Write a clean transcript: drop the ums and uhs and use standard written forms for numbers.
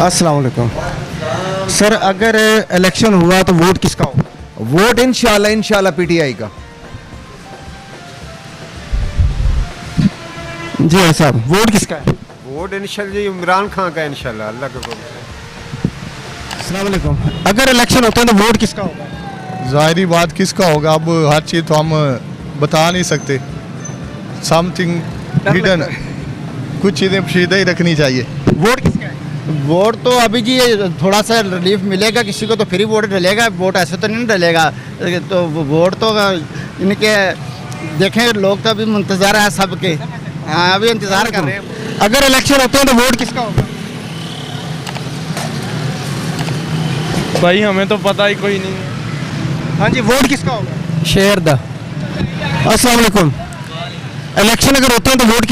अस्सलाम वालेकुम सर, अगर इलेक्शन हुआ तो वोट किसका होगा? वोट इंशाल्लाह पीटीआई का। जी भाई साहब, वोट किसका है? वोट इंशाल्लाह जी इमरान खान का इंशाल्लाह, अल्लाह के हुक्म से। अस्सलाम वालेकुम, अगर इलेक्शन होते हैं तो वोट किसका होगा? ज़ाहिरी बात किसका होगा, अब हर चीज़ तो हम बता नहीं सकते। समथिंग हिडन, कुछ चीज़ें पोशीदा ही रखनी चाहिए। वोट किसका है? वोट तो अभी जी थोड़ा सा रिलीफ मिलेगा, किसी को तो फ्री वोट डलेगा, वोट ऐसे तो नहीं डलेगा। तो वोट तो इनके देखें, लोग तो अभी इंतज़ार है सबके। हाँ, अभी इंतज़ार कर रहे हैं। अगर इलेक्शन होते हैं तो वोट किसका होगा? भाई हमें तो पता ही कोई नहीं है। हाँ जी, वोट किसका होगा? शेर दा। अस्सलाम वालेकुम, इलेक्शन अगर होते हैं तो वोट